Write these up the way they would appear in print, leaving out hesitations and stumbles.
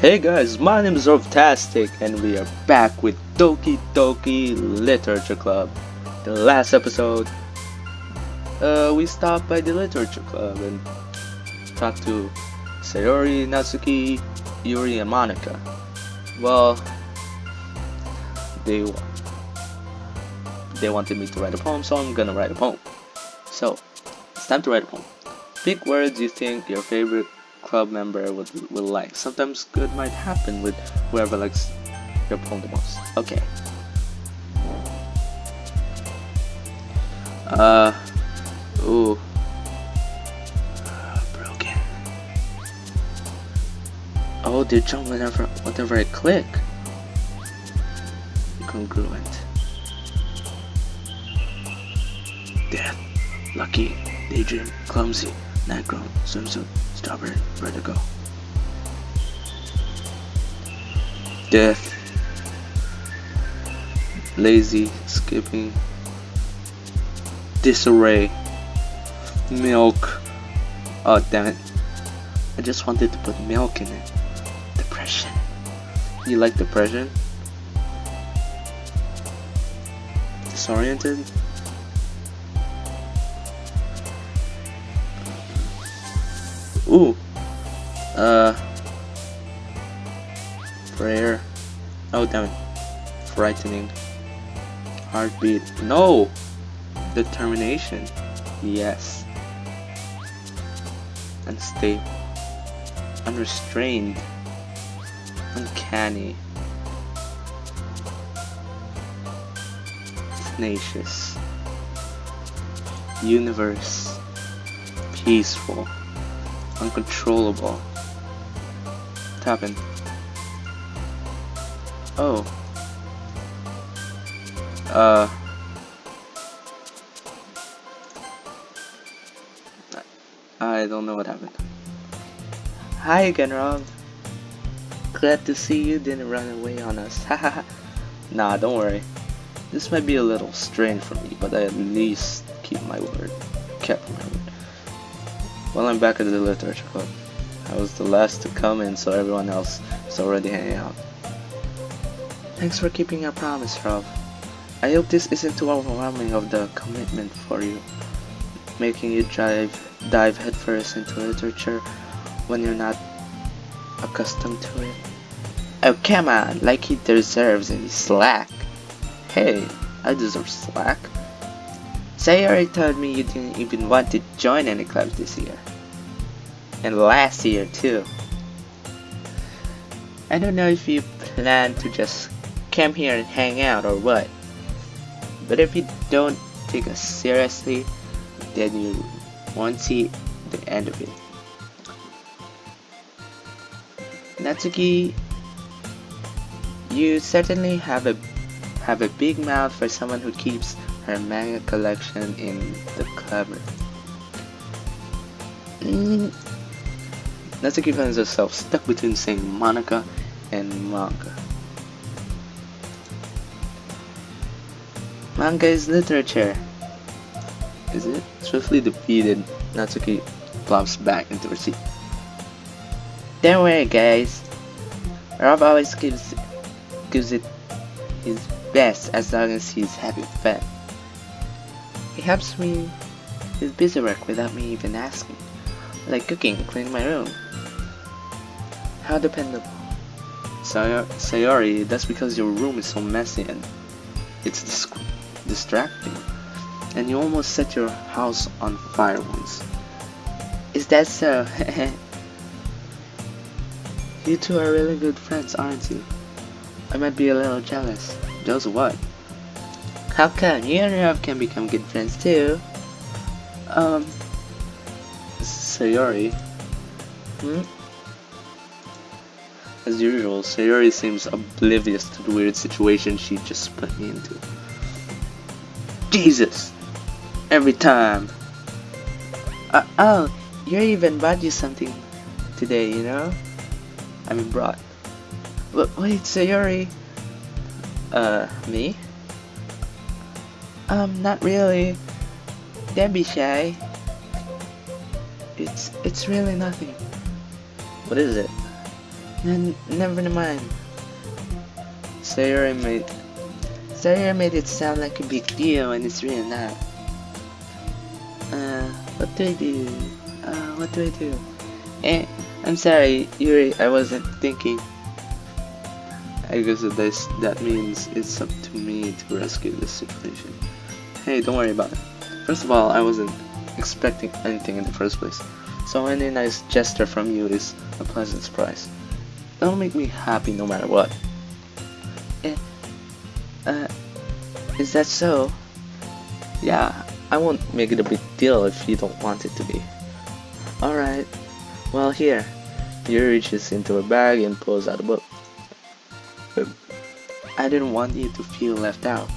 Hey guys, my name is Tastic and we are back with Doki Doki Literature Club. The last episode, we stopped by the Literature Club and talked to Sayori, Natsuki, Yuri, and Monica. Well, they wanted me to write a poem, so I'm gonna write a poem. So, it's time to write a poem. Pick words you think your favorite club member will like. Sometimes good might happen with whoever likes your poem the most. Okay. Ooh. Broken. Oh, they jump whenever I click. Congruent. Death. Lucky. Daydream. Clumsy. Night-grown. Swimsuit. Stubborn. Vertigo. Death. Lazy. Skipping. Disarray. Milk. Oh damn it. I just wanted to put milk in it. Depression. You like depression? Disoriented? Ooh. Prayer. Oh damn it. Frightening. Heartbeat. No! Determination. Yes. Unstable. Unrestrained. Uncanny. Tenacious. Universe. Peaceful. Uncontrollable. What happened? Oh. I don't know what happened. Hi again, Rob. Glad to see you didn't run away on us. Haha. Nah, don't worry. This might be a little strange for me, but I at least kept my word. Well, I'm back at the literature club. I was the last to come in, so everyone else is already hanging out. Thanks for keeping your promise, Rob. I hope this isn't too overwhelming of the commitment for you, making you dive headfirst into literature when you're not accustomed to it. Oh come on, like he deserves any slack. Hey, I deserve slack. Sayori told me you didn't even want to join any clubs this year. And last year too. I don't know if you plan to just come here and hang out or what. But if you don't take us seriously, then you won't see the end of it. Natsuki, you certainly have a big mouth for someone who keeps her manga collection in the cupboard. Natsuki finds herself stuck between saying Monica and manga. Manga is literature. Is it? Swiftly defeated, Natsuki plops back into her seat. Don't worry guys. Rob always gives it his best as long as he's having fun. He helps me with busy work without me even asking, like cooking and cleaning my room. How dependable. Sayori, that's because your room is so messy and it's distracting, and you almost set your house on fire once. Is that so? You two are really good friends, aren't you? I might be a little jealous. Jealous of what? How come? You and Rob can become good friends too. Sayori. As usual, Sayori seems oblivious to the weird situation she just put me into. Jesus! Every time! Oh, Yuri even bought you something today, you know? I mean brought. Wait, Sayori. Me? Not really. Don't be shy. It's really nothing. What is it? Never mind. Sayori made Sayori made it sound like a big deal and it's really not. What do I do? What do I do? Eh, I'm sorry, Yuri, I wasn't thinking. I guess that means it's up to me to rescue this situation. Hey, don't worry about it. First of all, I wasn't expecting anything in the first place, so any nice gesture from you is a pleasant surprise. That'll make me happy no matter what. Eh, is that so? Yeah, I won't make it a big deal if you don't want it to be. Alright, well here. Yuri reaches into her bag and pulls out a book. I didn't want you to feel left out.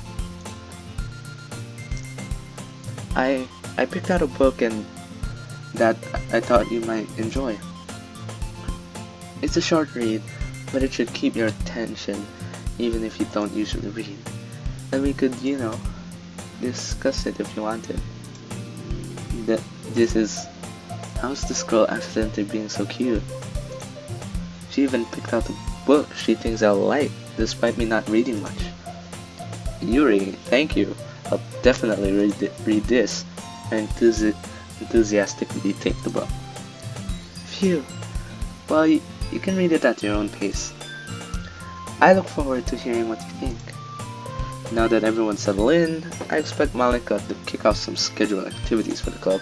I picked out a book and that I thought you might enjoy. It's a short read, but it should keep your attention even if you don't usually read. And we could, discuss it if you wanted. This is how's this girl accidentally being so cute? She even picked out a book she thinks I'll like, despite me not reading much. Yuri, thank you. I'll definitely read this. I enthusiastically take the book. Phew. Well, you can read it at your own pace. I look forward to hearing what you think. Now that everyone's settled in, I expect Malika to kick off some scheduled activities for the club,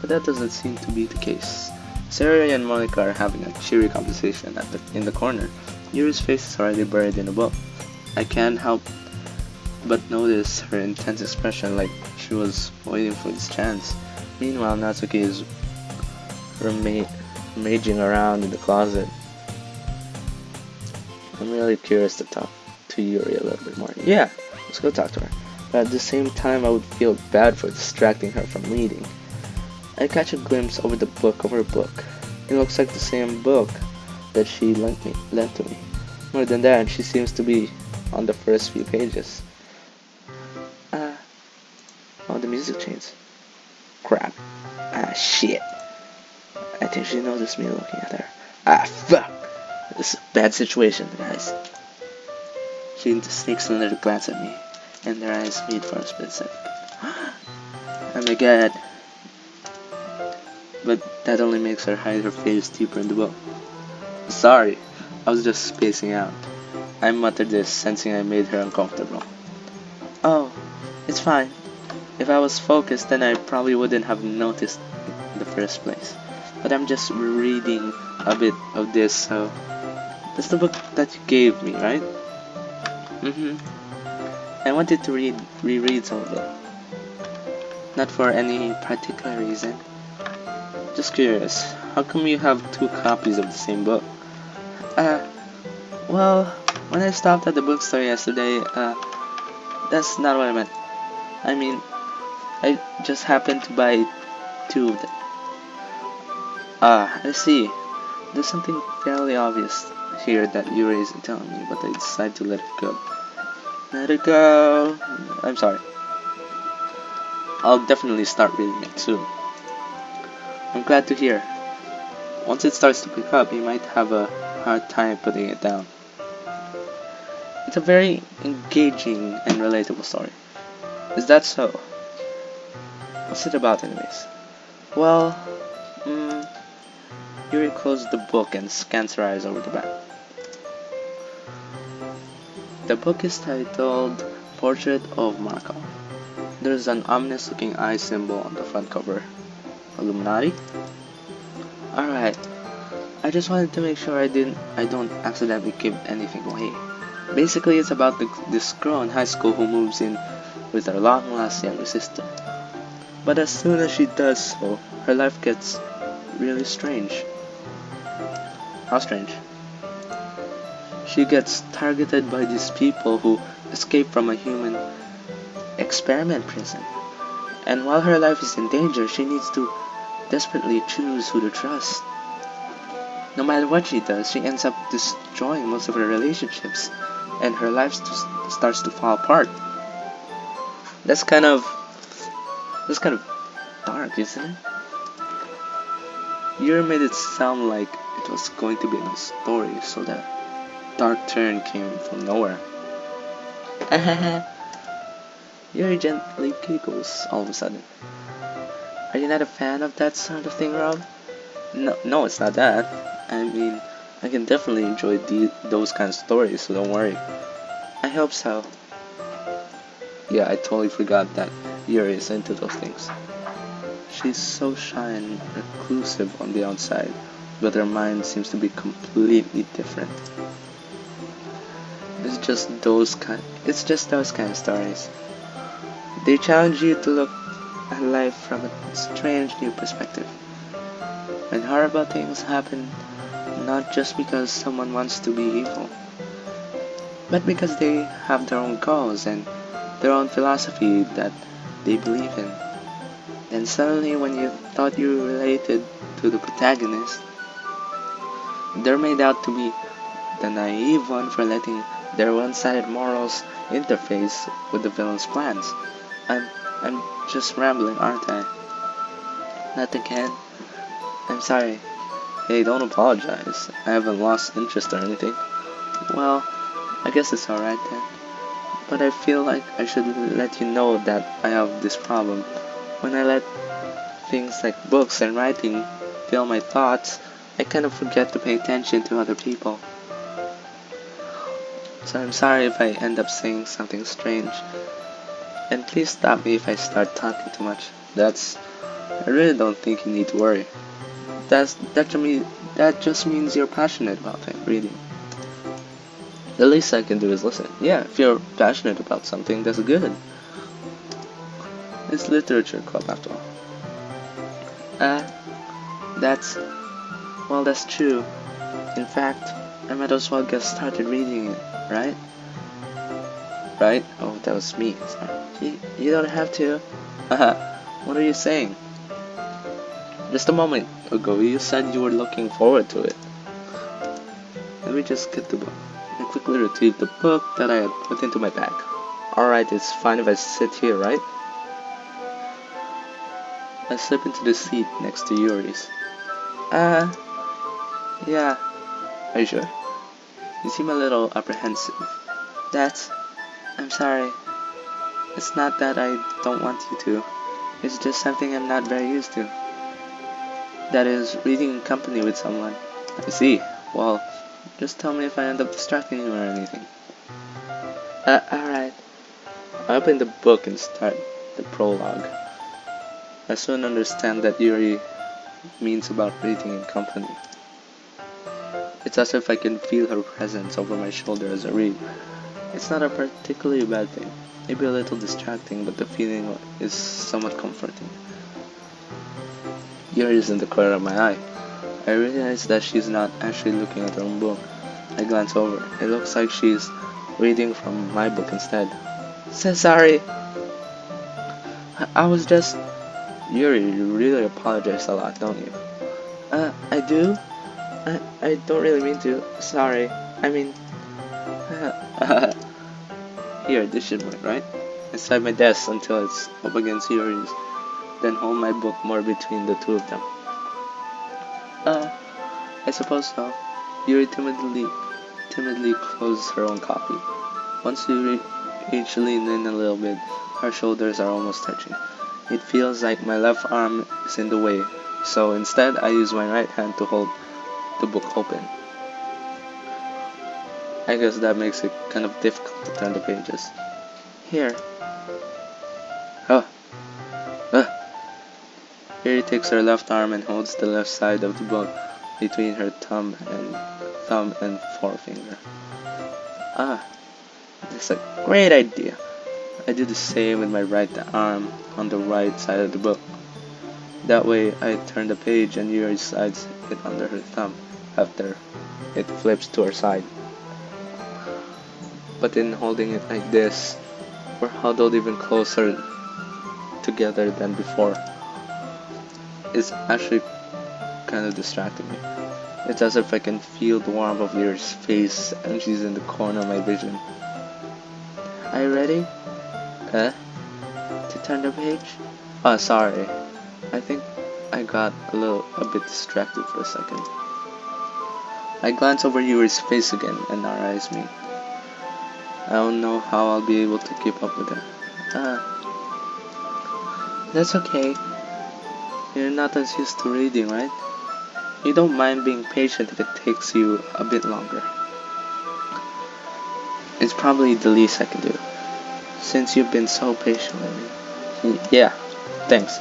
but that doesn't seem to be the case. Sarah and Monica are having a cheery conversation in the corner. Yuri's face is already buried in a book. I can't help but notice her intense expression, like she was waiting for this chance. Meanwhile, Natsuki is raging around in the closet. I'm really curious to talk to Yuri a little bit more. Yeah, let's go talk to her. But at the same time, I would feel bad for distracting her from reading. I catch a glimpse over the book of her book. It looks like the same book that she lent to me. More than that, she seems to be on the first few pages. Oh, the music changes. Crap. Shit. I think she noticed me looking at her. Fuck. This is a bad situation, guys. She sneaks another glance at me, and their eyes meet for a split second. Oh my god. But that only makes her hide her face deeper in the book. Sorry, I was just spacing out. I muttered this, sensing I made her uncomfortable. Oh, it's fine. If I was focused, then I probably wouldn't have noticed in the first place. But I'm just reading a bit of this, so... That's the book that you gave me, right? I wanted to reread some of it. Not for any particular reason. Just curious, how come you have 2 copies of the same book? Well, when I stopped at the bookstore yesterday, that's not what I meant. I mean, I just happened to buy 2 of them. I see. There's something fairly obvious here that Yuri isn't telling me, but I decided to let it go. Let it go. I'm sorry. I'll definitely start reading it soon. I'm glad to hear. Once it starts to pick up, you might have a hard time putting it down. It's a very engaging and relatable story. Is that so? What's it about anyways? Well, Yuri closes the book and scans her eyes over the back. The book is titled Portrait of Marco. There's an ominous looking eye symbol on the front cover. Illuminati? Alright. I just wanted to make sure I don't accidentally give anything away. Basically, it's about this girl in high school who moves in with her long-lost younger sister. But as soon as she does so, her life gets really strange. How strange? She gets targeted by these people who escape from a human experiment prison. And while her life is in danger, she needs to desperately choose who to trust. No matter what she does, she ends up destroying most of her relationships, and her life starts to fall apart. That's kind of dark, isn't it? You made it sound like it was going to be a story, so that dark turn came from nowhere. Yuri gently giggles all of a sudden. Are you not a fan of that sort of thing, Rob? No, it's not that. I mean, I can definitely enjoy those kind of stories, so don't worry. I hope so. Yeah, I totally forgot that Yuri is into those things. She's so shy and reclusive on the outside, but her mind seems to be completely different. It's just those kind of stories. They challenge you to look at life from a strange new perspective. When horrible things happen, not just because someone wants to be evil, but because they have their own goals and their own philosophy that they believe in. Then suddenly, when you thought you related to the protagonist, they're made out to be the naive one for letting their one-sided morals interface with the villain's plans. I'm just rambling, aren't I? Not again. I'm sorry. Hey, don't apologize. I haven't lost interest or anything. Well, I guess it's alright then. But I feel like I should let you know that I have this problem. When I let things like books and writing fill my thoughts, I kind of forget to pay attention to other people. So I'm sorry if I end up saying something strange. And please stop me if I start talking too much. I really don't think you need to worry. That just means you're passionate about reading. The least I can do is listen. Yeah, if you're passionate about something, that's good. It's literature club after all. That's true. In fact, I might as well get started reading it, right? Right? Oh, that was me. Sorry. You don't have to. What are you saying? Just a moment ago, you said you were looking forward to it. Let me just get the book. I quickly retrieved the book that I had put into my bag. Alright, it's fine if I sit here, right? I slip into the seat next to Yuri's. Yeah. Are you sure? You seem a little apprehensive. I'm sorry. It's not that I don't want you to. It's just something I'm not very used to. That is, reading in company with someone. I see. Well, just tell me if I end up distracting you or anything. Alright. I open the book and start the prologue. I soon understand that Yuri means about reading in company. It's as if I can feel her presence over my shoulder as I read. It's not a particularly bad thing. Maybe a little distracting, but the feeling is somewhat comforting. Yuri is in the corner of my eye. I realize that she's not actually looking at her own book. I glance over. It looks like she's reading from my book instead. So sorry. I was just... Yuri, you really apologize a lot, don't you? I do? I don't really mean to. Sorry. I mean... Here, this should work, right? I slide my desk until it's up against Yuri's, then hold my book more between the two of them. I suppose so. Yuri timidly closes her own copy. Once we each lean in a little bit, our shoulders are almost touching. It feels like my left arm is in the way, so instead I use my right hand to hold the book open. I guess that makes it kind of difficult to turn the pages. Here. Yuri takes her left arm and holds the left side of the book between her thumb and forefinger. That's a great idea. I do the same with my right arm on the right side of the book. That way I turn the page and Yuri slides it under her thumb after it flips to her side. But in holding it like this, we're huddled even closer together than before. It's actually kind of distracting me. It's as if I can feel the warmth of Yuri's face and she's in the corner of my vision. Are you ready? To turn the page? Oh, sorry. I think I got a bit distracted for a second. I glance over Yuri's face again, and our eyes meet. I don't know how I'll be able to keep up with her. That's okay. You're not as used to reading, right? You don't mind being patient if it takes you a bit longer. It's probably the least I can do, since you've been so patient with me. Yeah, thanks.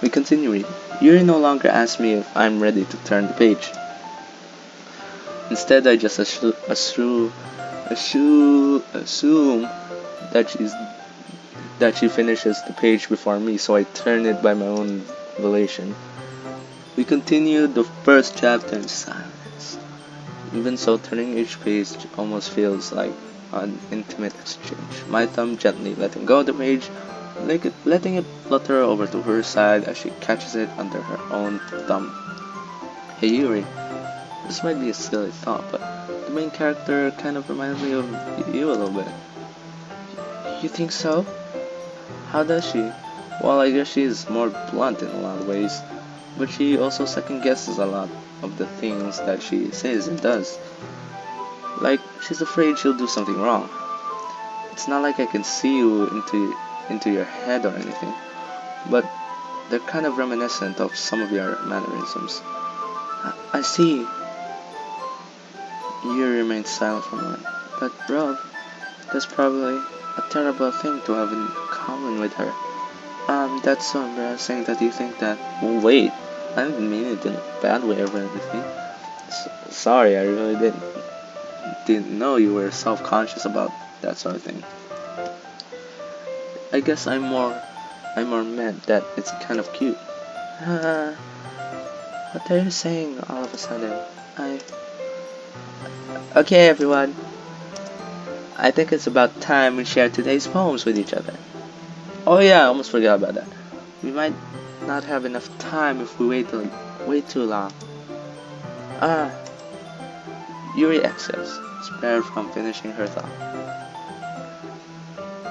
We continue reading. Yuri no longer asks me if I'm ready to turn the page. Instead, I just assume that she finishes the page before me, so I turn it by my own volition. We continue the first chapter in silence. Even so, turning each page almost feels like an intimate exchange. My thumb gently letting go of the page, letting it flutter over to her side as she catches it under her own thumb. Hey Yuri, this might be a silly thought, but the main character kind of reminds me of you a little bit. You think so? How does she? Well, I guess she is more blunt in a lot of ways, but she also second guesses a lot of the things that she says and does. Like, she's afraid she'll do something wrong. It's not like I can see you into your head or anything, but they're kind of reminiscent of some of your mannerisms. I see. Yuri remains silent for a moment. But Rob, that's probably a terrible thing to have in common with her. That's so embarrassing that you think that. Well, wait, I didn't mean it in a bad way or anything. Sorry, I really didn't know you were self-conscious about that sort of thing. I guess I more meant that it's kind of cute. What are you saying all of a sudden? Okay, everyone. I think it's about time we share today's poems with each other. Oh yeah, I almost forgot about that. We might not have enough time if we wait too long. Yuri exits, spared from finishing her thought.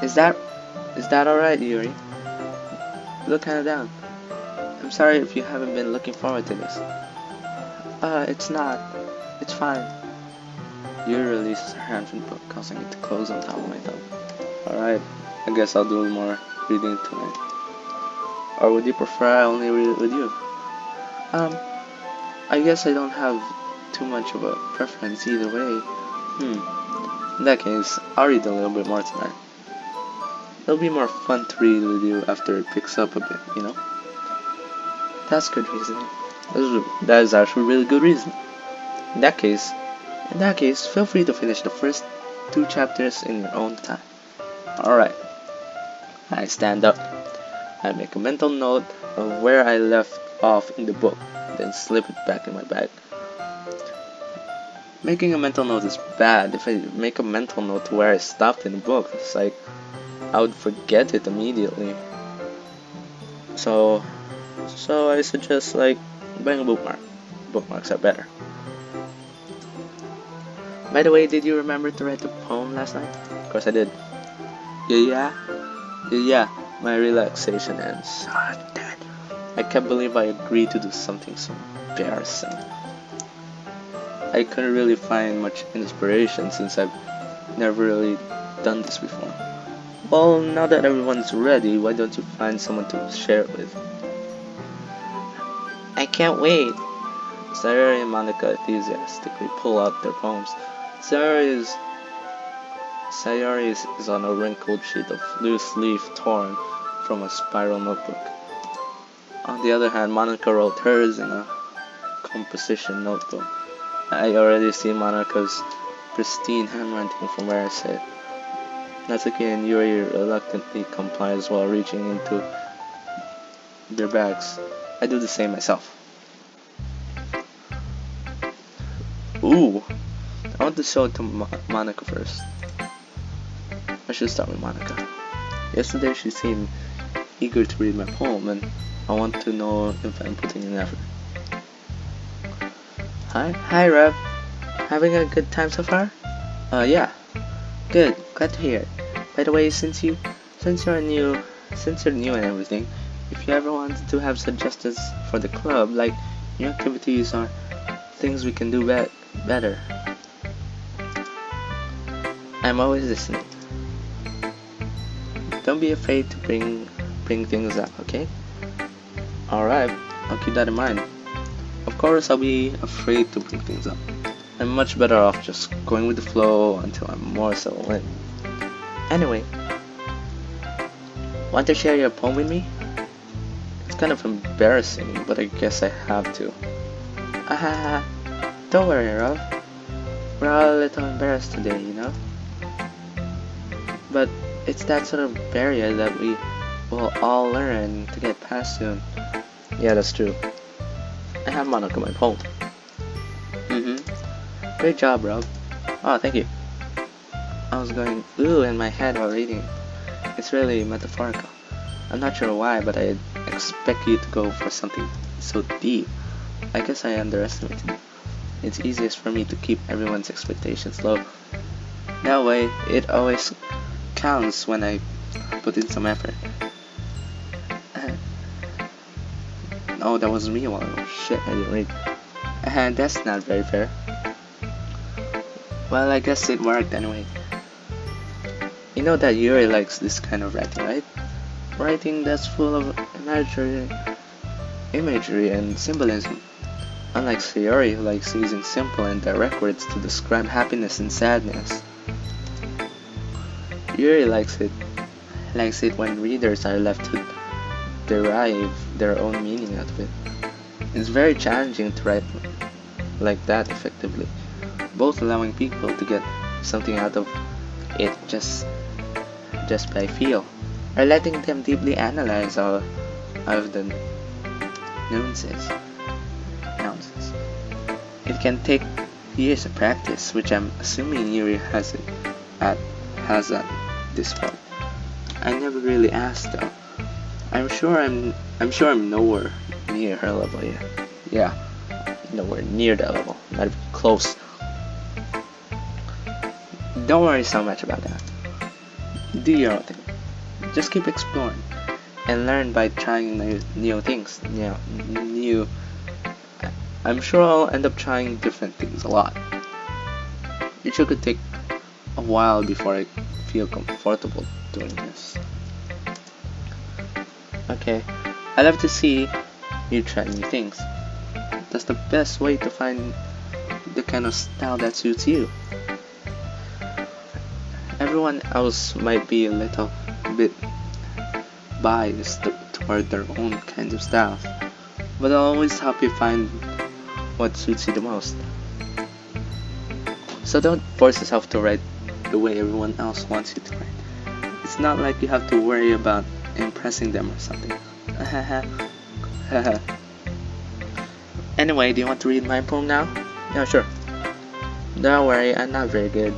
Is that alright, Yuri? You look kinda down. I'm sorry if you haven't been looking forward to this. It's not. It's fine. Yuri releases her hand from the book, causing it to close on top of my thumb. Alright, I guess I'll do more reading tonight. Or would you prefer I only read it with you? I guess I don't have too much of a preference either way. In that case, I'll read a little bit more tonight. It'll be more fun to read with you after it picks up a bit, you know? That's good reasoning. That is actually really good reasoning. In that case, feel free to finish the first 2 chapters in your own time. Alright. I stand up. I make a mental note of where I left off in the book, then slip it back in my bag. Making a mental note is bad. If I make a mental note to where I stopped in the book, it's like I would forget it immediately. So I suggest like buying a bookmark. Bookmarks are better. By the way, did you remember to write the poem last night? Of course I did. Yeah, my relaxation ends. Damn it. I can't believe I agreed to do something so embarrassing. I couldn't really find much inspiration since I've never really done this before. Well, now that everyone's ready, why don't you find someone to share it with? I can't wait. Sayori and Monica enthusiastically pull out their poems. Sayori is on a wrinkled sheet of loose leaf torn from a spiral notebook. On the other hand, Monica wrote hers in a composition notebook. I already see Monica's pristine handwriting from where I sit. Natsuki and Yuri reluctantly complies while reaching into their bags. I do the same myself. Ooh, I want to show it to Monica first. I should start with Monica. Yesterday she seemed eager to read my poem, and I want to know if I'm putting in effort. Hi Rob. Having a good time so far? Yeah. Good, glad to hear it. By the way, since you're new and everything, if you ever wanted to have suggestions for the club, like new activities or things we can do better. I'm always listening. Don't be afraid to bring things up, okay? Alright, I'll keep that in mind. Of course I'll be afraid to bring things up. I'm much better off just going with the flow until I'm more settled in. Anyway, want to share your poem with me? It's kind of embarrassing, but I guess I have to. Ahaha, don't worry, Rob. We're all a little embarrassed today, you know? But it's that sort of barrier that we will all learn to get past soon. Yeah, that's true. I have monocle my poem. Great job, Rob. Oh, thank you. I was going ooh in my head while reading. It's really metaphorical. I'm not sure why, but I expect you to go for something so deep. I guess I underestimated it. It's easiest for me to keep everyone's expectations low. That way, it always counts when I put in some effort. Oh, that was me. Oh shit, I didn't read. That's not very fair. Well, I guess it worked anyway. You know that Yuri likes this kind of writing, right? Writing that's full of imagery and symbolism. Unlike Sayori, who likes using simple and direct words to describe happiness and sadness. Yuri likes it when readers are left to derive their own meaning out of it. It's very challenging to write like that effectively, both allowing people to get something out of it just by feel, or letting them deeply analyze all of the nuances. It can take years of practice, which I'm assuming Yuri has at this point. I never really asked though. I'm sure I'm nowhere near her level yet. Yeah, nowhere near that level. Not even close. Don't worry so much about that. Do your own thing. Just keep exploring and learn by trying new things. I'm sure I'll end up trying different things a lot. It sure could take a while before I feel comfortable doing this. Okay, I love to see you try new things. That's the best way to find the kind of style that suits you. Everyone else might be a little bit biased toward their own kind of style, but I'll always help you find what suits you the most. So don't force yourself to write the way everyone else wants you to write. It's not like you have to worry about impressing them or something. Anyway, do you want to read my poem now? Yeah, sure. Don't worry, I'm not very good.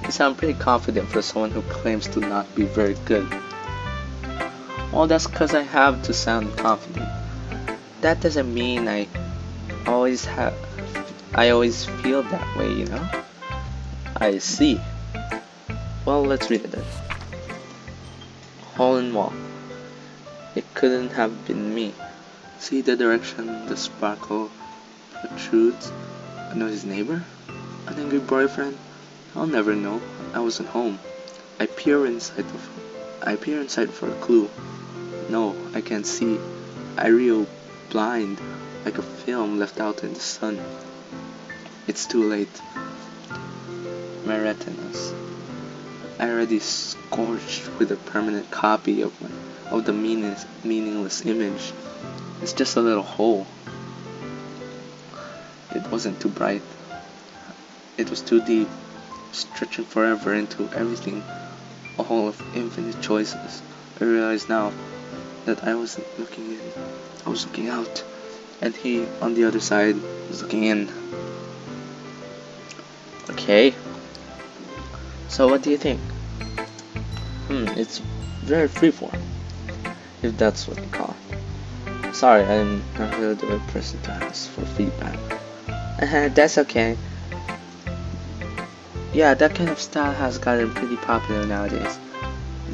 You sound pretty confident for someone who claims to not be very good. Well, that's because I have to sound confident. That doesn't mean I always feel that way, you know? I see. Well, let's read it then. Hole in wall. It couldn't have been me. See the direction the sparkle protrudes? I know his neighbor? An angry boyfriend? I'll never know. I wasn't home. I peer inside for a clue. No, I can't see. I reel blind, like a film left out in the sun. It's too late. My retinas, already scorched with a permanent copy of the meaningless image. It's just a little hole. It wasn't too bright. It was too deep, stretching forever into everything, a hole of infinite choices. I realize now that I wasn't looking in. I was looking out, and he, on the other side, was looking in. Okay. So what do you think? It's very freeform, if that's what you call it. Sorry, I'm not really the right person to ask for feedback. That's okay. Yeah, that kind of style has gotten pretty popular nowadays.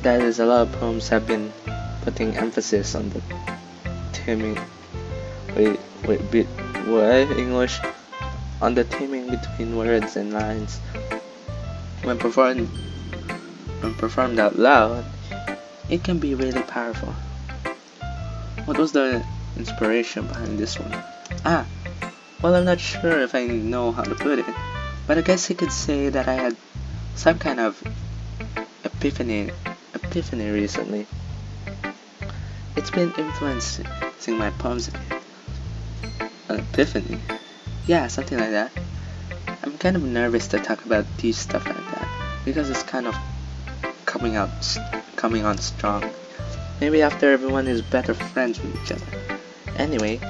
That is, a lot of poems have been putting emphasis on the timing. What? English? on the timing between words and lines. When performed, when performed out loud, it can be really powerful. What was the inspiration behind this one? Well, I'm not sure if I know how to put it, but I guess you could say that I had some kind of epiphany recently. It's been influencing my poems a bit. An epiphany? Yeah, something like that. I'm kind of nervous to talk about these stuff like that because it's kind of coming on strong. Maybe after everyone is better friends with each other. Anyway,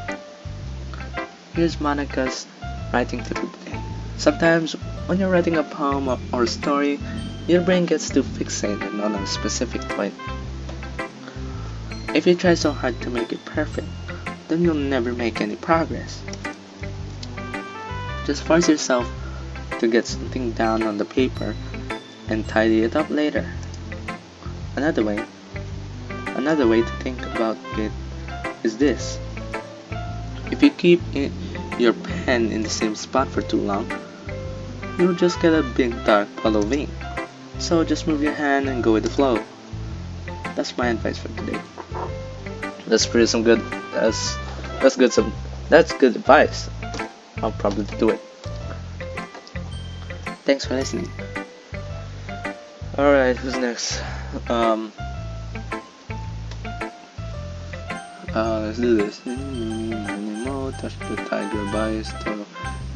here's Monica's writing tip of the day. Sometimes when you're writing a poem or a story, your brain gets too fixated on a specific point. If you try so hard to make it perfect, then you'll never make any progress. Just force yourself to get something down on the paper and tidy it up later. Another way to think about it is this. If you keep your pen in the same spot for too long, you'll just get a big dark puddle of ink. So just move your hand and go with the flow. That's my advice for today. That's good advice. I'll probably do it. Thanks for listening. Alright, who's next? Let's do this. Touch the tiger by his tail.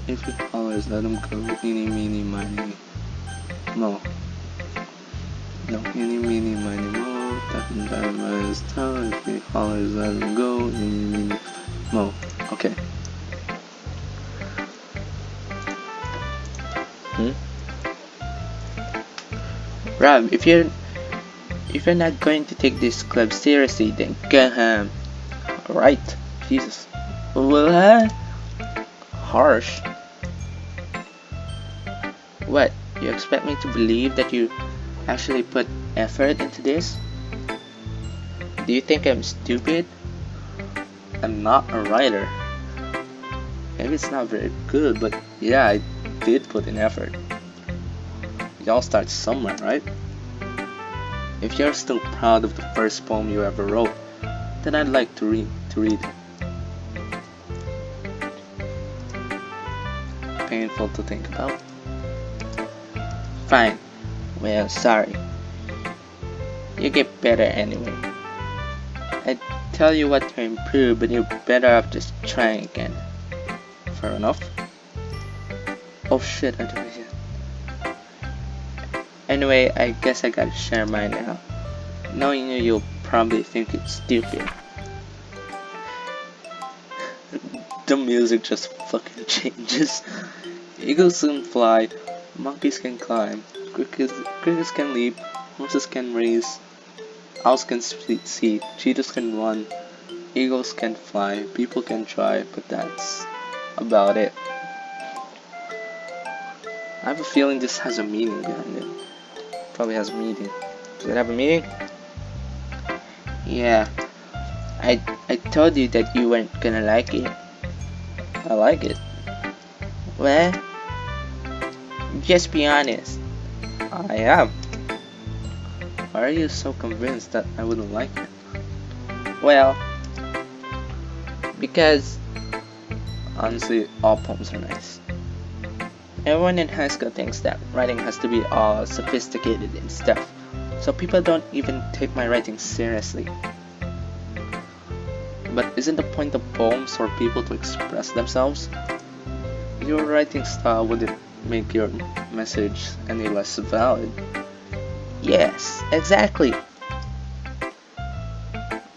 If he hollers, let him go. Eeny, meeny, miny, mo. No, eeny, meeny, miny, mo. Touch the tiger by his tail. If he hollers, let him go. Eeny, meeny, mo. Okay. Rob, if you're not going to take this club seriously, then go home. Alright. Jesus. What? Harsh. What? You expect me to believe that you actually put effort into this? Do you think I'm stupid? I'm not a writer. Maybe it's not very good, but yeah, I did put in effort. Y'all start somewhere, right? If you're still proud of the first poem you ever wrote, then I'd like to read it. Painful to think about. Fine. Well, sorry. You get better anyway. I tell you what to improve, but you're better off just trying again. Fair enough. Oh shit, I do it again. Anyway, I guess I gotta share mine now. Knowing you, you'll probably think it's stupid. The music just fucking changes. Eagles can fly, monkeys can climb, crickets can leap, horses can race, owls can see, cheetahs can run, eagles can fly, people can try, but that's about it. I have a feeling this has a meaning behind it. Probably has a meaning. Does it have a meaning? Yeah. I told you that you weren't gonna like it. I like it. Well, just be honest. I am. Why are you so convinced that I wouldn't like it? Well, because honestly, all poems are nice. Everyone in high school thinks that writing has to be all sophisticated and stuff, so people don't even take my writing seriously. But isn't the point of poems for people to express themselves? Your writing style wouldn't make your message any less valid. Yes, exactly.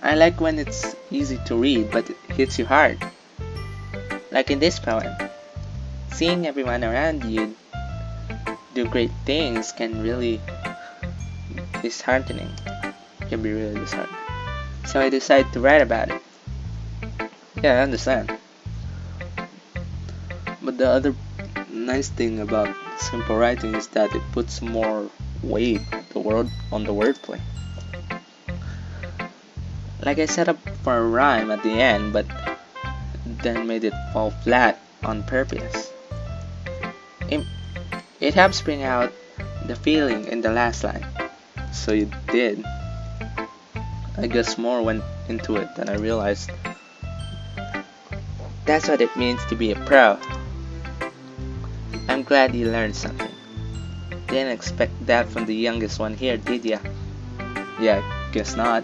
I like when it's easy to read but it hits you hard. Like in this poem. Seeing everyone around you do great things can really disheartening. Can be really disheartening. So I decided to write about it. Yeah, I understand. But the other nice thing about simple writing is that it puts more weight on the wordplay. Like I set up for a rhyme at the end, but then made it fall flat on purpose. It, it helps bring out the feeling in the last line. So you did. I guess more went into it than I realized. That's what it means to be a pro. I'm glad you learned something. Didn't expect that from the youngest one here, did ya? Yeah, guess not.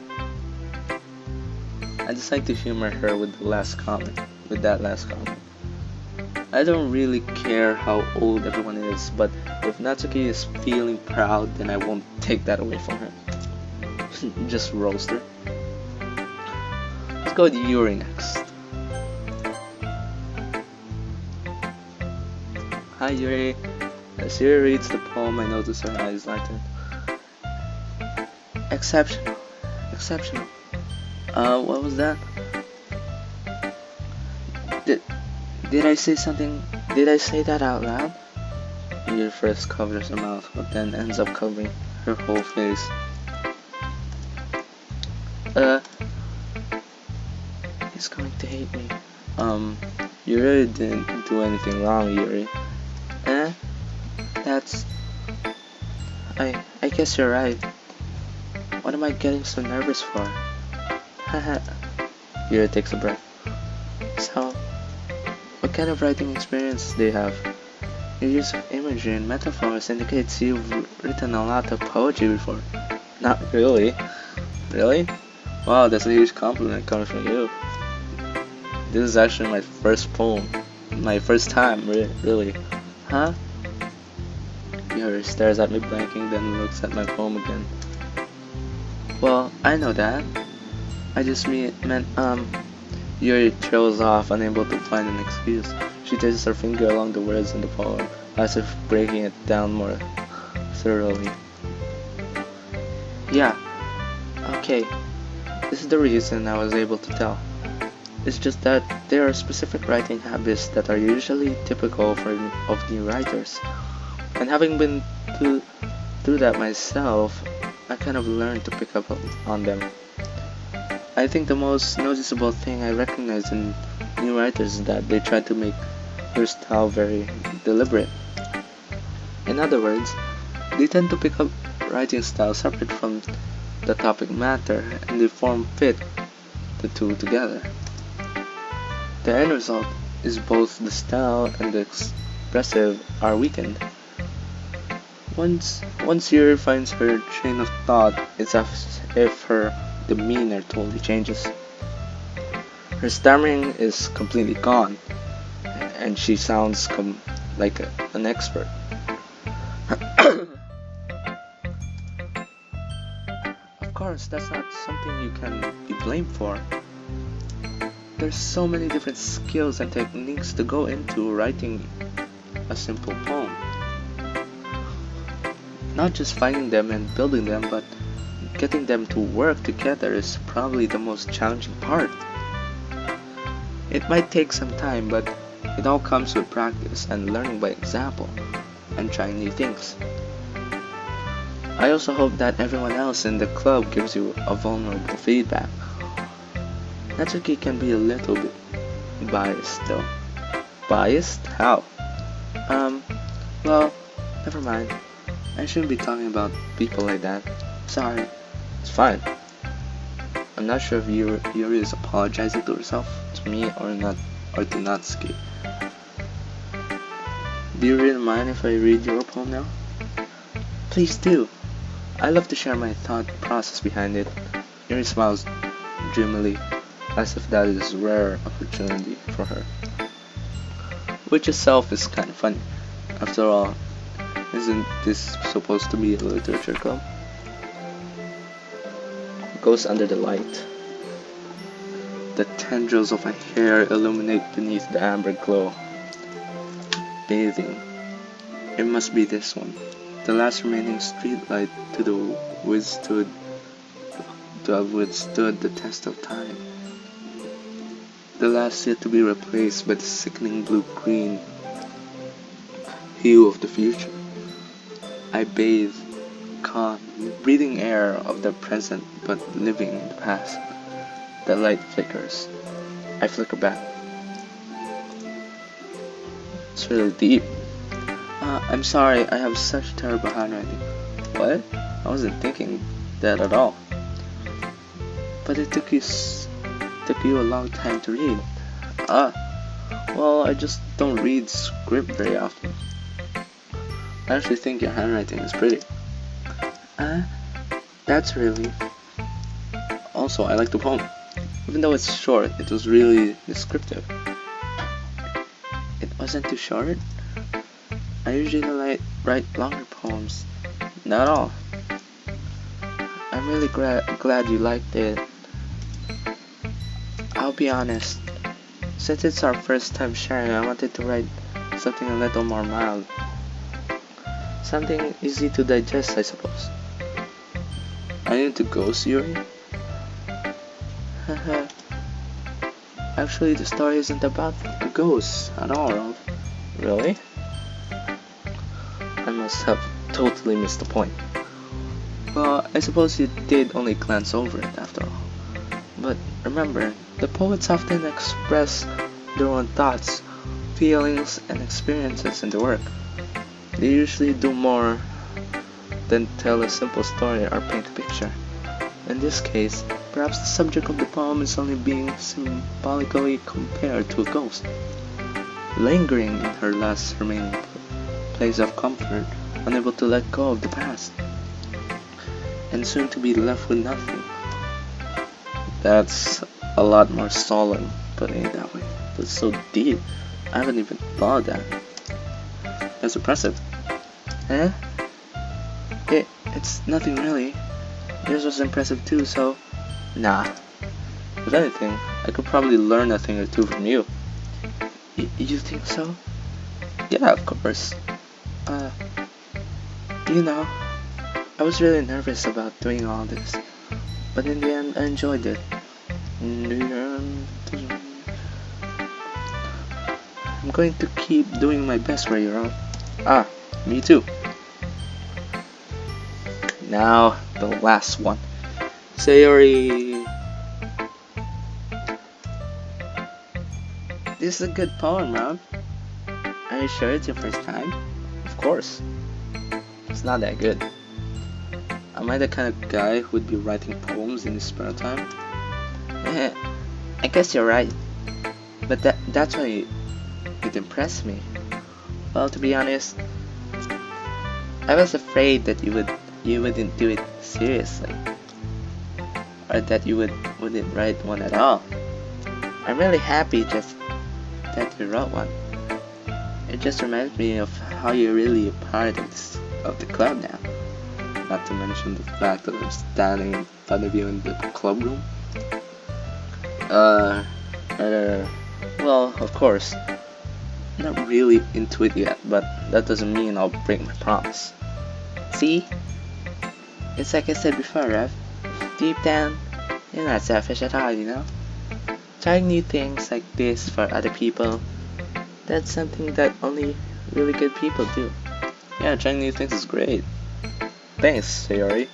I just like to humor her with that last comment. I don't really care how old everyone is, but if Natsuki is feeling proud, then I won't take that away from her. Just roast her. Let's go with Yuri next. Hi Yuri. As Yuri reads the poem, I notice her eyes lighten. Exceptional. Exceptional. What was that? Did I say something? Did I say that out loud? Yuri first covers her mouth, but then ends up covering her whole face. He's going to hate me. You really didn't do anything wrong, Yuri. That's... I guess you're right. What am I getting so nervous for? Haha. Yuri takes a breath. So, what kind of writing experience do you have? Your use of imagery and metaphors indicates you've written a lot of poetry before. Not really. Really? Wow, that's a huge compliment coming from you. This is actually my first poem. My first time, really. Huh? Yuri stares at me blanking, then looks at my poem again. Well, I know that. I just meant, Yuri trails off, unable to find an excuse. She traces her finger along the words in the poem, as if breaking it down more thoroughly. Yeah, okay. This is the reason I was able to tell. It's just that there are specific writing habits that are usually typical of new writers. And having been through that myself, I kind of learned to pick up on them. I think the most noticeable thing I recognize in new writers is that they try to make their style very deliberate. In other words, they tend to pick up writing styles separate from the topic matter, and they form fit the two together. The end result is both the style and the expressive are weakened. Once Yuri finds her train of thought, it's as if her demeanor totally changes. Her stammering is completely gone, and she sounds like an expert. Of course, that's not something you can be blamed for. There's so many different skills and techniques to go into writing a simple poem. Not just finding them and building them, but getting them to work together is probably the most challenging part. It might take some time, but it all comes with practice and learning by example and trying new things. I also hope that everyone else in the club gives you a vulnerable feedback. Natsuki can be a little bit biased though. Biased? How? Well, never mind. I shouldn't be talking about people like that. Sorry. It's fine. I'm not sure if Yuri is apologizing to herself, to me, or to Natsuki. Do you really mind if I read your poem now? Please do. I love to share my thought process behind it. Yuri smiles dreamily, as if that is a rare opportunity for her. Which itself is kind of funny. After all, isn't this supposed to be a literature club? Goes under the light. The tendrils of my hair illuminate beneath the amber glow. Bathing. It must be this one. The last remaining streetlight to have withstood the test of time. The last yet to be replaced by the sickening blue-green hue of the future. I bathe, calm, breathing air of the present but living in the past. The light flickers. I flicker back. It's really deep. I'm sorry, I have such terrible handwriting. What? I wasn't thinking that at all. But it took you a long time to read. Well, I just don't read script very often. I actually think your handwriting is pretty. That's really. Also, I like the poem. Even though it's short, it was really descriptive. It wasn't too short? I usually write longer poems. Not all. I'm really glad you liked it. I'll be honest. Since it's our first time sharing, I wanted to write something a little more mild. Something easy to digest, I suppose. Are you into ghost theory? Actually, the story isn't about a ghost at all. Really? I must have totally missed the point. Well, I suppose you did only glance over it after all. But remember, the poets often express their own thoughts, feelings, and experiences in the work. They usually do more than tell a simple story or paint a picture. In this case, perhaps the subject of the poem is only being symbolically compared to a ghost, lingering in her last remaining place of comfort, unable to let go of the past, and soon to be left with nothing. That's a lot more solemn, putting it that way. That's so deep. I haven't even thought of that. That's impressive. Huh? It's nothing really. Yours was impressive too, so... Nah. If anything, I could probably learn a thing or two from you. You think so? Yeah, of course. You know, I was really nervous about doing all this, but in the end I enjoyed it. I'm going to keep doing my best where you're on. Me too. Now, the last one. Sayori. This is a good poem, Rob. Are you sure it's your first time? Of course. It's not that good. Am I the kind of guy who would be writing poems in his spare time? I guess you're right. But that's why it impressed me. Well, to be honest, I was afraid that you wouldn't do it seriously, or that you wouldn't write one at all. I'm really happy just that you wrote one. It just reminds me of how you're really a part of the club now. Not to mention the fact that I'm standing in front of you in the club room. Well, of course, not really into it yet, but that doesn't mean I'll break my promise. See? It's like I said before, Rev. Deep down, you're not selfish at all, you know? Trying new things like this for other people, that's something that only really good people do. Yeah, trying new things is great. Thanks, Sayori.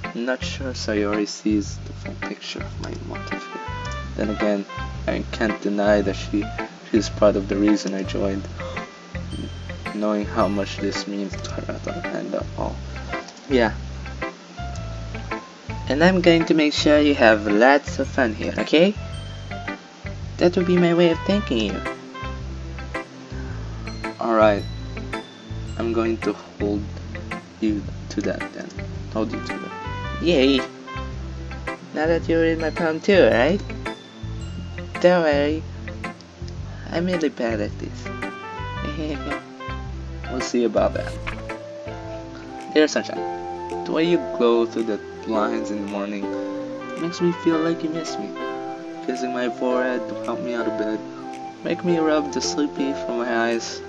I'm not sure Sayori sees the full picture of my motive here. Then again, I can't deny that she's part of the reason I joined, knowing how much this means to her and all. Yeah. And I'm going to make sure you have lots of fun here, okay? That would be my way of thanking you. Alright. I'm going to hold you to that then. Hold you to that. Yay! Now that you read my poem too, right? Don't worry. I'm really bad at this. We'll see about that. Dear Sunshine, the way you glow through the blinds in the morning makes me feel like you miss me. Kissing my forehead to help me out of bed, make me rub the sleepy from my eyes.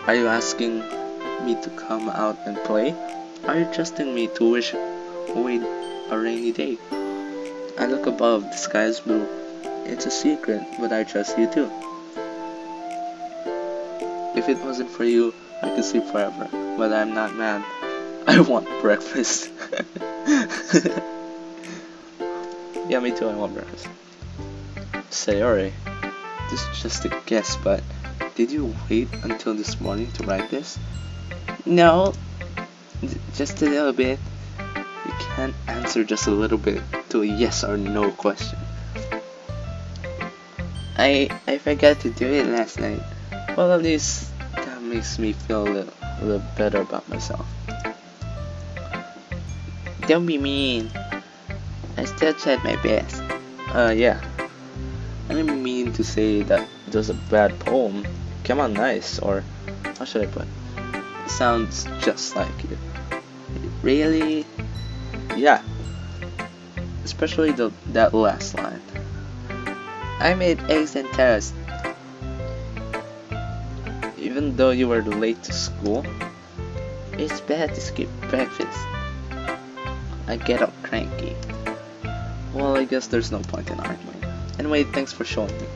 Are you asking me to come out and play? Are you trusting me to wish away a rainy day? I look above, the sky is blue. It's a secret, but I trust you too. If it wasn't for you, I could sleep forever, but I'm not mad. I want breakfast. Yeah, me too, I want breakfast. Sayori, this is just a guess, but Did you wait until this morning to write this? No, just a little bit. You can't answer just a little bit to a yes or no question. I forgot to do it last night. Well, at least that makes me feel a little better about myself. Don't be mean. I still tried my best. Yeah. I didn't mean to say that it was a bad poem. Come on, nice, or how should I put it? It sounds just like you. Really? Yeah. Especially that last line. I made eggs and toast. Even though you were late to school, it's bad to skip breakfast. I get all cranky. Well, I guess there's no point in arguing. Anyway, thanks for showing me.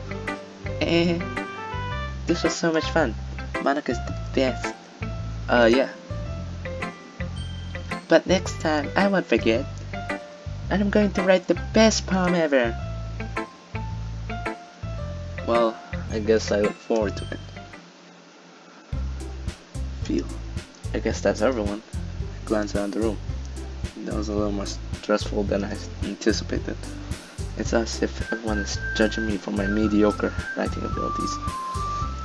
This was so much fun. Monica's the best. Yeah. But next time, I won't forget. And I'm going to write the best poem ever. Well, I guess I look forward to it. I guess that's everyone. I glanced around the room. That was a little more stressful than I anticipated. It's as if everyone is judging me for my mediocre writing abilities.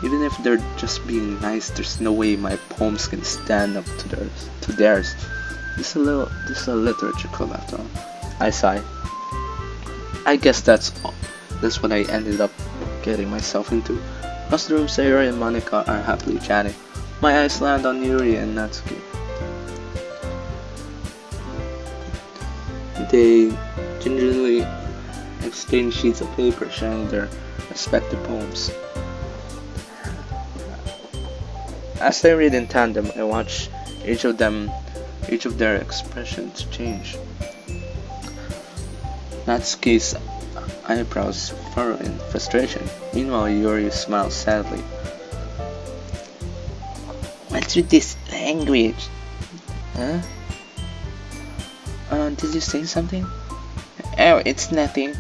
Even if they're just being nice, there's no way my poems can stand up to theirs. This is a literature club after all. I sigh. I guess that's what I ended up getting myself into. Across the room, Sayori and Monica are happily chatting. My eyes land on Yuri and Natsuki. They gingerly exchange sheets of paper sharing their respective poems. As they read in tandem, I watch each of their expressions change. Natsuki's eyebrows furrow in frustration. Meanwhile, Yuri smiles sadly. What's with this language? Huh? Did you say something? Oh, it's nothing.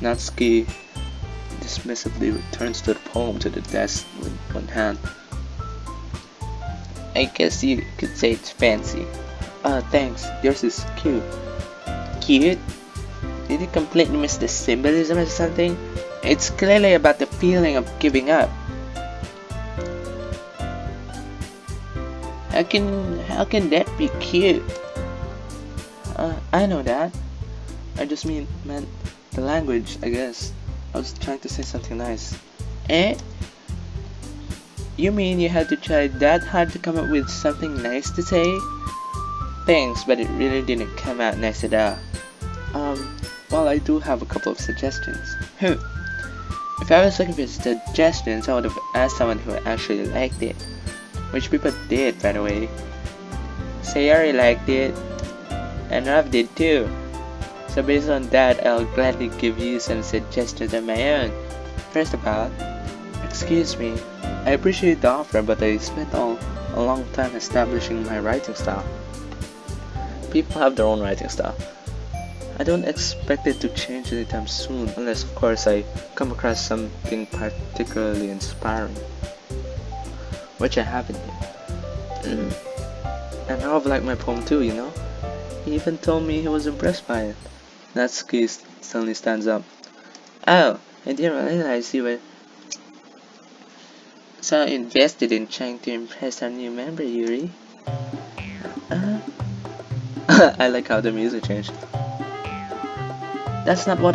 Natsuki dismissively returns to the poem to the desk with one hand. I guess you could say it's fancy. Thanks. Yours is cute. Cute? Did you completely miss the symbolism or something? It's clearly about the feeling of giving up. How can that be cute? I know that. I just meant the language, I guess. I was trying to say something nice. Eh? You mean you had to try that hard to come up with something nice to say? Thanks, but it really didn't come out nice at all. Well, I do have a couple of suggestions. If I was looking for suggestions, I would have asked someone who actually liked it. Which people did, by the way. Sayori liked it, and Rob did too. So based on that, I'll gladly give you some suggestions of my own. First of all, excuse me, I appreciate the offer, but I spent a long time establishing my writing style. People have their own writing style. I don't expect it to change anytime soon, unless of course I come across something particularly inspiring. Which I haven't yet. And Rob liked my poem too, you know? He even told me he was impressed by it. Natsuki suddenly stands up. Oh, I didn't realize you were so invested in trying to impress our new member, Yuri. I like how the music changed. That's not what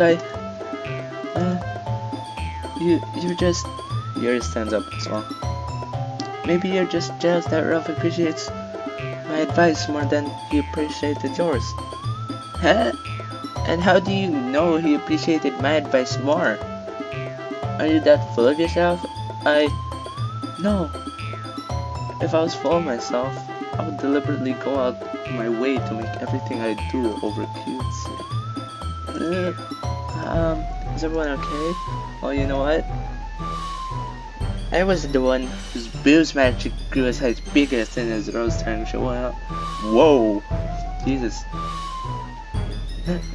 you're just... Yuri stands up as well. Maybe you're just jealous that Ralph appreciates my advice more than he appreciated yours. Huh? And how do you know he appreciated my advice more? Are you that full of yourself? No. If I was full of myself, I would deliberately go out of my way to make everything I do over cutesy. Is everyone okay? Well, you know what? I was the one whose boobs magic grew as big as thin as rose trying to show up. Whoa! Jesus.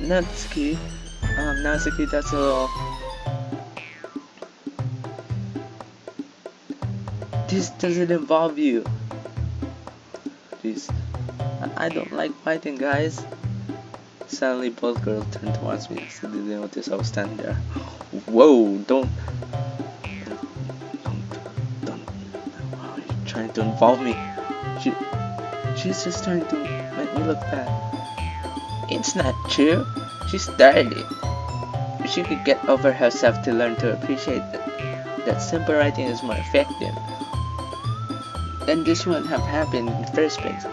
Natsuki. Natsuki, that's a little... This doesn't involve you. Please. I don't like fighting, guys. Suddenly, both girls turned towards me as they didn't notice I was standing there. Whoa! Don't. Why are you trying to involve me? She's just trying to make me look bad. It's not true. She started it. If she could get over herself to learn to appreciate that simple writing is more effective, then this wouldn't have happened in the first place.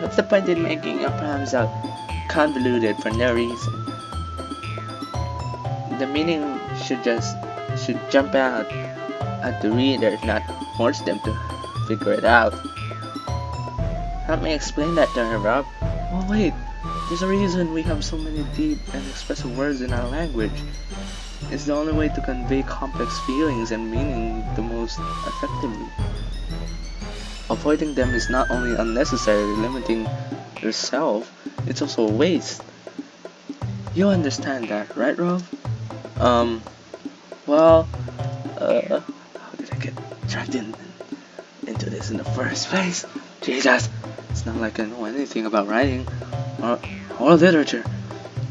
What's the point in making a promise out convoluted for no reason? The meaning should jump out at the reader, not force them to figure it out. Help me explain that to her, Rob. Oh wait, there's a reason we have so many deep and expressive words in our language. It's the only way to convey complex feelings and meaning the most effectively. Avoiding them is not only unnecessary, limiting yourself, it's also a waste. You understand that, right, Rob? Well, how did I get dragged into this in the first place? Jesus, it's not like I know anything about writing or literature.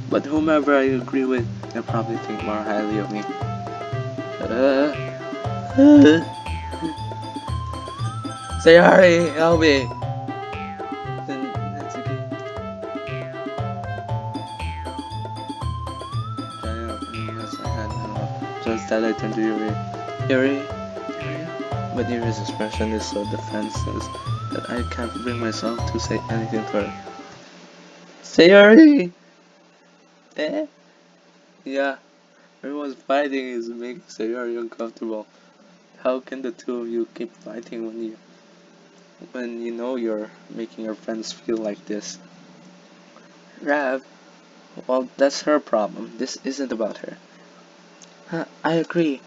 But whomever I agree with, they'll probably think more highly of me. Sayori, help me! That's okay. Just that I turned to Yuri. But Yuri's expression is so defenseless that I can't bring myself to say anything to her. Sayori! Eh? Yeah, everyone's fighting is making Sayori uncomfortable. How can the two of you keep fighting when you know you're making your friends feel like this? Rav, well, that's her problem. This isn't about her. I agree.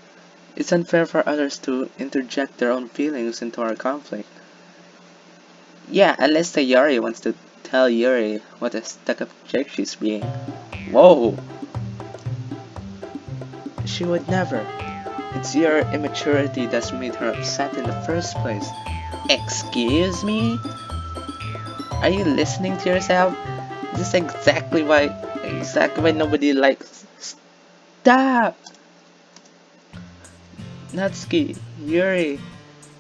It's unfair for others to interject their own feelings into our conflict. Yeah, unless Sayori wants to tell Yuri what a stuck-up jerk she's being. Whoa! She would never. It's your immaturity that's made her upset in the first place. Excuse me? Are you listening to yourself? This is exactly why nobody likes. Stop! Natsuki, Yuri,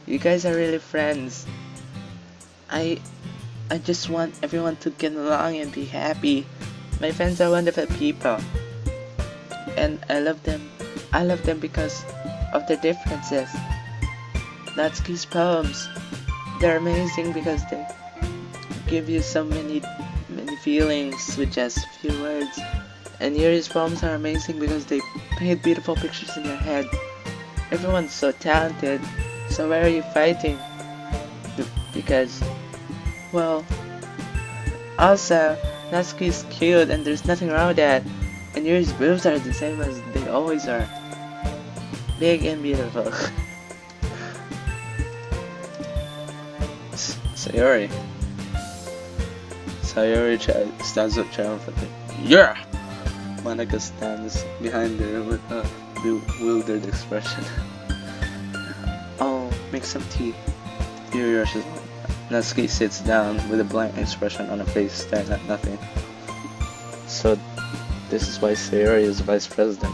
you guys are really friends. I just want everyone to get along and be happy. My friends are wonderful people. And I love them. I love them because of their differences. Natsuki's poems, they're amazing because they give you so many feelings with just a few words. And Yuri's poems are amazing because they paint beautiful pictures in your head. Everyone's so talented, so why are you fighting? Because, well, also, Natsuki's cute and there's nothing wrong with that. And Yuri's boobs are the same as they always are. Big and beautiful. Sayori stands up triumphantly. Yeah! Monica stands behind her with a bewildered expression. I'll make some tea. Yuri rushes on. Natsuki sits down with a blank expression on her face, staring at nothing. So, this is why Sayori is vice president,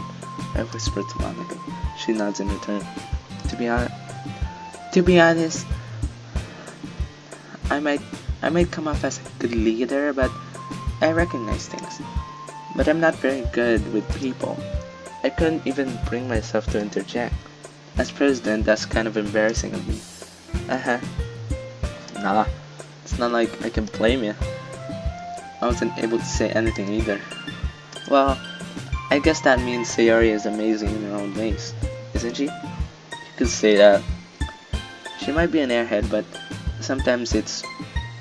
I whispered to Monica. She nods in return. To be honest, I might come off as a good leader, but I recognize things. But I'm not very good with people. I couldn't even bring myself to interject. As president, that's kind of embarrassing of me. Nah, it's not like I can blame you. I wasn't able to say anything either. Well, I guess that means Sayori is amazing in her own ways, isn't she? You could say that. She might be an airhead, but sometimes it's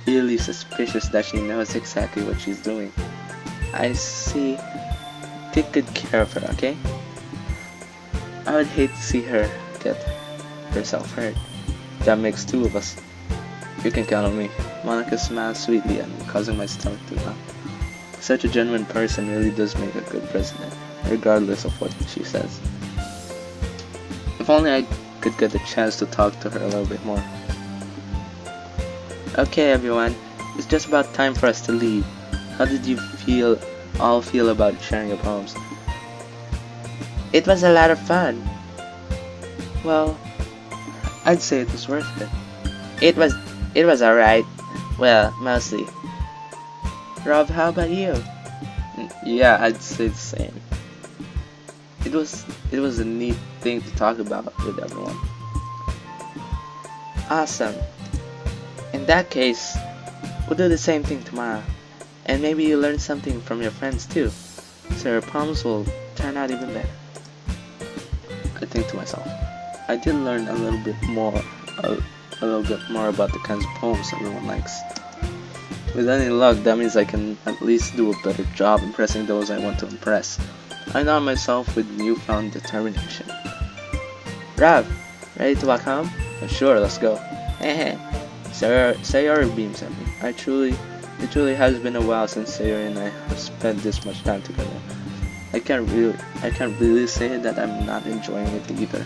really suspicious that she knows exactly what she's doing. I see. Take good care of her, okay? I would hate to see her get herself hurt. That makes two of us. You can count on me. Monica smiled sweetly at me, causing my stomach to knock. Such a genuine person really does make a good president, regardless of what she says. If only I could get a chance to talk to her a little bit more. Okay everyone, it's just about time for us to leave. How did you all feel about sharing your poems? It was a lot of fun. Well, I'd say it was worth it. It was alright. Well, mostly. Rob, how about you? Yeah, I'd say the same. It was a neat thing to talk about with everyone. Awesome. In that case, we'll do the same thing tomorrow. And maybe you learn something from your friends too, so your poems will turn out even better. I think to myself, I did learn a little bit more about the kinds of poems everyone likes. With any luck, that means I can at least do a better job impressing those I want to impress. I know myself with newfound determination. Rob, ready to walk home? Oh, sure, let's go. Hey, Sayori beams at me. It truly has been a while since Sayori and I have spent this much time together. I can't really say that I'm not enjoying it either.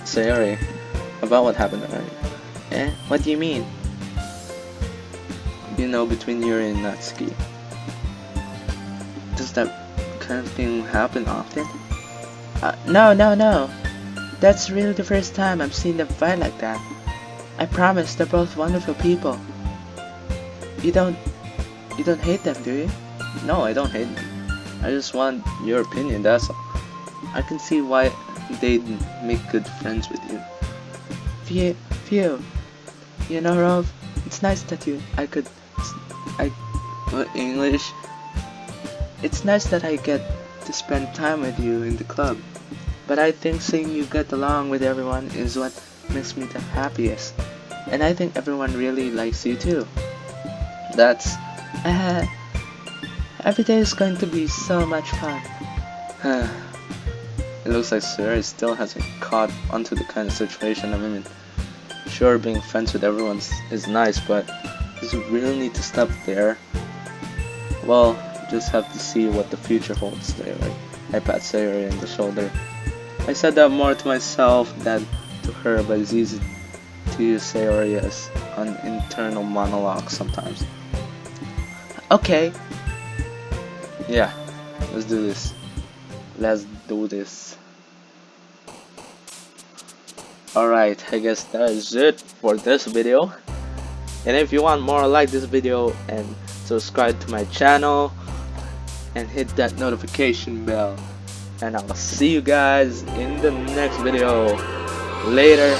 Sayori, about what happened earlier. What do you mean? You know, between Yuri and Natsuki. Does that kind of thing happen often? No. That's really the first time I've seen them fight like that. I promise they're both wonderful people. You don't hate them, do you? No, I don't hate them. I just want your opinion, that's all. I can see why they'd make good friends with you. Phew. You know, Rob, it's nice that English? It's nice that I get to spend time with you in the club. But I think seeing you get along with everyone is what makes me the happiest. And I think everyone really likes you too. That's... every day is going to be so much fun. It looks like Sayori still hasn't caught onto the kind of situation I'm in. Sure, being friends with everyone is nice, but does it really need to stop there? Well, just have to see what the future holds, Sayori. I pat Sayori on the shoulder. I said that more to myself than to her, but it's easy to use Sayori as an internal monologue sometimes. Okay. Yeah, let's do this. Alright, I guess that is it for this video. And if you want more, like this video and subscribe to my channel and hit that notification bell. And I'll see you guys in the next video. Later.